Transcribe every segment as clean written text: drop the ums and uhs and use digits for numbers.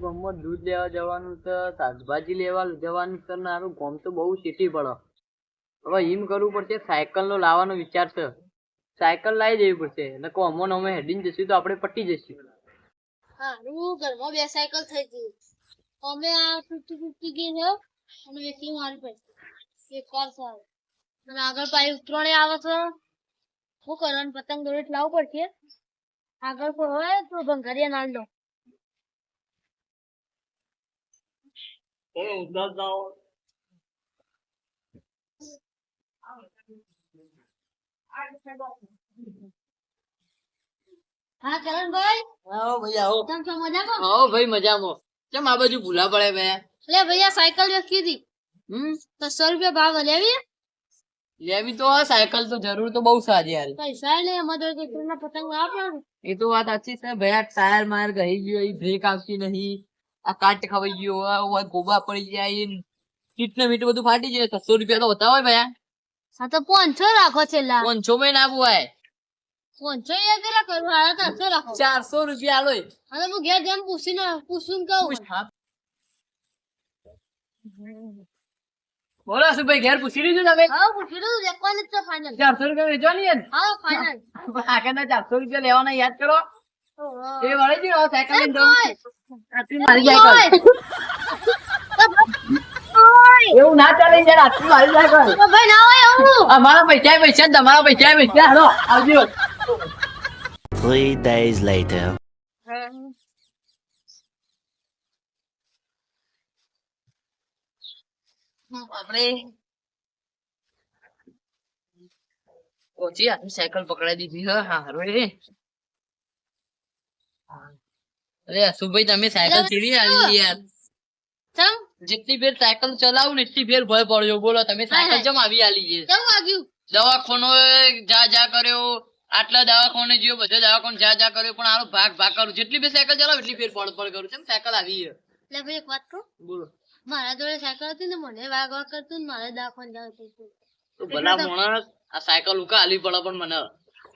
ગામમાં દૂધ લેવા જવાનું છે, શાકભાજી લેવા જવાનું છે ને મારું ગામ તો બહુ સિટી પડે. હવે એમ કરવું પડશે, સાયકલ નો લાવવાનો વિચાર છે. સાયકલ લાવી દેવી પડશે, નકો અમોને અમે હેડીને જશું તો આપણે પટી જશું. હારું ઘરમાં બે સાયકલ થઈ ગઈ. અમે આ 50-50 ગઈ છે અને વેચી મારી પડશે એક વાર સારું. અને આગળ પાછી ઉતરણી આવે છે, શું કરવાનું? પતંગ દોરી લાવવું પડશે. આગળ કોઈ હોય તો ભંગારિયા નાલ દો. હા કરણભાઈ, આવો ભાઈ આવો. તમે છો મજામાં? આવો ભાઈ મજામાં. કેમ આ બાજુ ભૂલા પડે ભાઈ? લે ભૈયા સાયકલ વેચી હતી. 100 રૂપિયા ભાવ લેવી? લેવી તો આ સાયકલ તો જરૂર તો બહુ સારી યાર. પૈસા લે અમારે તો પતંગ આપવાનું. એ તો વાત સાચી છે ભાઈ. આ ટાયર માર ગઈ ગયો, બ્રેક આવતી નહીં, આ કાટ ખવાઈ ગયો, આ ગોબા પડી જાય, સીટ ને મીટ બધું ફાટી જાય. 600 રૂપિયા તો હોતા હોય ભાઈ. હા તો 500 રાખો છેલ્લા. 500 માં ના પોવાય. 500 એ કેટલા કરવા આવ્યા હતા? 800 રાખો. 400 રૂપિયા આલો. હવે હું ઘેર જેમ પૂછું કહું. બોલો શું ભાઈ, ઘેર પૂછી લીધું તમે? હા પૂછી લીધું, એકવાની જ છે ફાઇનલ. 400 રૂપિયા વેચવાની છે ને? હા ફાઇનલ. આગળના 400 રૂપિયા લેવાના યાદ કરો. એ વળે છે સાયકલ લઈને જવું. આટલી મારી સાયકલ એવું ના ચાલે યાર. આટલી મારી સાયકલ ભાઈ ના હોય એવું. અમારા પૈસા તમારા પૈસા હાલો આવજો. 3 days later. આપણે ઓછી આટલી સાયકલ પકડાઈ દીધી હે. હારું રે. અરે અશુભાઈ તમે સાયકલ ચીડી આલી યાર. ચમ જેટલી ફેર સાયકલ ચલાવું ને એટલી ફેર ભય પડ્યો. બોલો તમે સાયકલ ચમ આવી આલી છે? ચમ વાગ્યું? દવાખાનો જા કર્યો, આટલા દવાખાને ગયો, બધા દવાખાને જા કર્યો, પણ આનો ભાગ કરું. જેટલી ફેર સાયકલ ચલાવું એટલી ફેર પડ કરું. ચમ સાયકલ આવી છે? એટલે ભાઈ એક વાત કહું, બોલો. મારા જોડે સાયકલ હતી ને મને વાગ કરતું ને મારે દવાખાને જવું હતું. તો ભલા માણસ આ સાયકલ ઉકા આલી પડે પણ મને.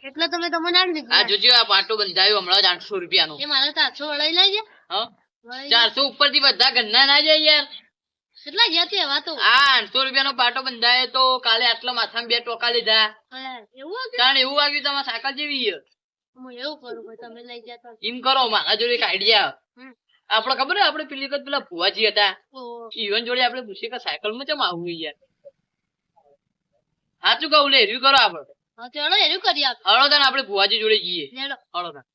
એટલે તમે તમને આપી દીધું. આ જોજો આ પાટો બંધાયો હમણાં જ 800 રૂપિયાનો. એ મારે તો 800 વળાઈ લઈ ગયા. હા 400 ઉપર થી બધા ઘરના ના જાય યાર. કેટલા ગયા તે વાત તો? આ 800 રૂપિયાનો પાટો બંધાયો તો કાલે આટલા માથામાં 2 ટોકા લીધા. એવું હતું? તાણ એવું વાગ્યું તમારે સાયકલ જેવી છે. હું એવું કરું ભાઈ, તમે લઈ ગયા તો. એમ કરો, મારા જોડે એક આઈડિયા. આપડે ખબર હે આપડે પેલી વખત પેલા ભુવાજી હતા, ઈવન જોડે આપડે પૂછીએ કે સાયકલ માં ચમ આવું યાર. સાચું કહું લે, એર્યું કરો આપડે. હા ચલો એનું કરી આપ. હળો તાન આપણે ભુવાજી જોડે જઈએ. હળો તાન.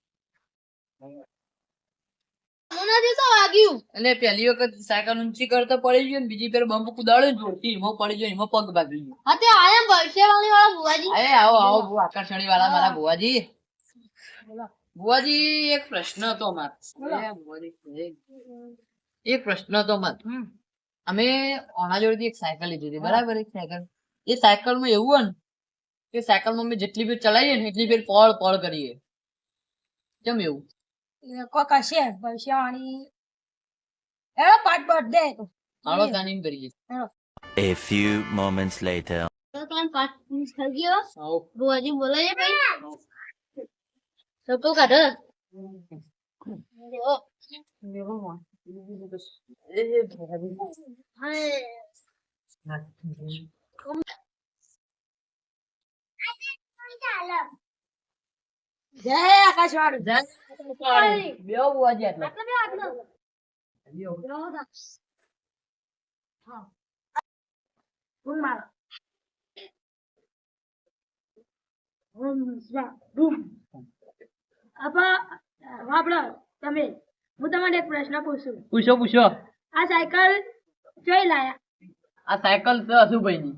મને તો વાગ્યું. એટલે પહેલી વખત સાયકલ ઊંચી કરતો પડી ગયો ને બીજી ફેર બમ્પ કુદાડ્યો ને જોરથી એમાં પડી ગયો, એમાં પગ ભાગી ગયો. હા તે આયા ભવિષ્યવાણી વાળા બુવાજી. અરે આવો આકર્ષણી વાળા મારા ભુવાજી. ભુવાજી એક પ્રશ્ન હતો મારો. એક પ્રશ્ન હતો મારો. અમે ઓના જોડેથી એક સાયકલ લીધી હતી, બરાબર? એક સાયકલ, એ સાયકલ માં એવું હોય ને કે સાયકલ માં અમે જેટલી ફેર ચલાવીએ ને એટલી ફેર પળ કરીએ. કેમ એવું? કોક હશે ભવિષ્યવાણી. એનો પાટ દે તો. હાલો તાનીમ કરીએ. A few moments later. તો કાન પાટ થઈ ગયો. આવો બુવાજી બોલાય ભાઈ. સપો કાઢો. ઓ જય આકાશવાણી. બે ભુવાજી આટલા. હું તમને એક પ્રશ્ન પૂછું. પૂછો. આ સાયકલ જોઈ લાયા? આ સાયકલ છે અશુભાઈ ની.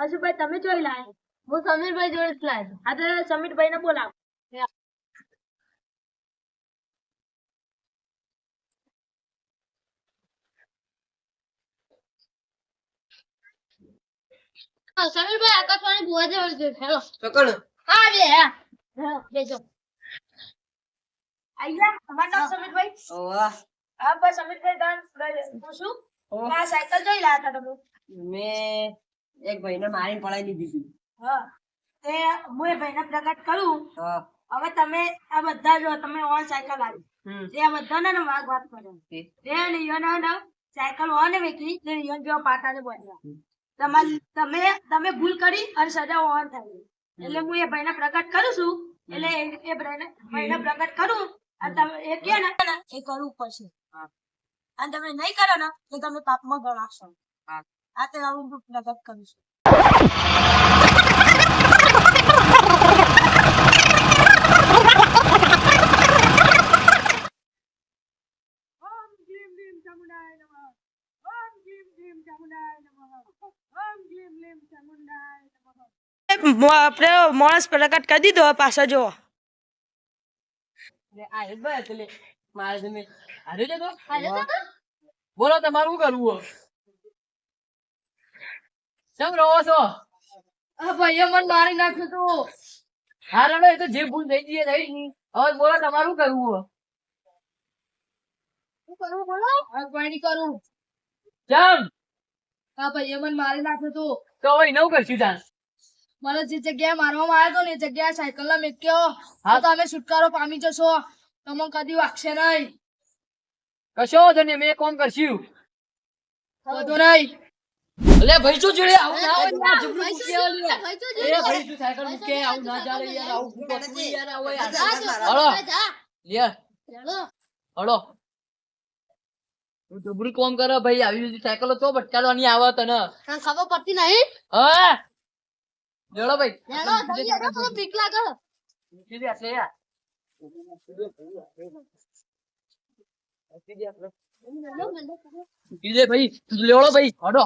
અશુભાઈ તમે જોઈ લાયા? હું સમીરભાઈ જોડે જ લાયો. હા તો સમીરભાઈ ને બોલાવો. સમીરભાઈ આકાશવાણી બુવાજી જોડે હેલો પકડ. હા બે બેજો. આયા તમારું નામ સમીરભાઈ? વાહ. હા બસ સમીરભાઈ ગાન પૂછું. આ સાયકલ જોઈ લાયા હતા તમે? મેં એક ભાઈને મારી પડાઈ દીધી હતી. હા તે હું એ ભાઈને પ્રગટ કરું હવે તમે આ બધા જો તમે ઓન સાયકલ આવી હમ. એ આ બધાને ને વાગ વાત કરે એ નિયના ને સાયકલ ઓન વેચી તે નિયન જો પાટાને બોલ્યા તમે ભૂલ કરી અને સજા ઓન થઈ એટલે હું એ ભાઈને પ્રગટ કરું છું એટલે એ ભાઈને પ્રગટ કરું અને તમે એ કે ને એ કરવું પડશે હા. અને તમે નહીં કરો ને તો તમે પાપમાં ગણાશો હા. આ તો હું પ્રગટ કરું છું આપણે માણસ પ્રગટ કરી દીધો પાછો જો બોલો તમારું શું કરવું કેમ રહો છો ભાઈ મને મારી નાખ્યું તું હા રડો એ તો જે ભૂલ થઈ ગઈ એ થઈ ગઈ હવે બોલો તમારું કરવું શું કરવું બોલો હવે કોઈ નહીં કરું કેમ હા ભાઈ મને મારી નાખ્યું તું તો હવે નવું કરશું તાન મને જે જગ્યાએ મારવામાં આવ્યો હતો ને એ જગ્યાએ સાયકલ ના મેક્યો હા. તો તમે છુટકારો પામી જશો તમને કદી વાગશે નહીં કશો વાંધો નહીં મેં કોમ કરશું બધું નહીં અલે ભાઈ શું જોડે આવું ના હોય યાર જબરું ભાઈ મૂકી શું આવો યાર. ભાઈ શું એ ભાઈ તું સાયકલ મૂકે આવું ના ચાલે યાર આવું શું કરવું યાર આવો યાર જા, હળો જા. લે ચાલો. હળો તું જબરું કોમ કરે ભાઈ આવી બધી સાયકલો તો ભટકાડવાની આવે તને તને ખબર પડતી નહીં હા લેડો ભાઈ હેડો, જલ્દી હેડો, મને બીક લાગે મૂકી દે આટલે યાર મૂકી દે ભાઈ લેવડો ભાઈ હડો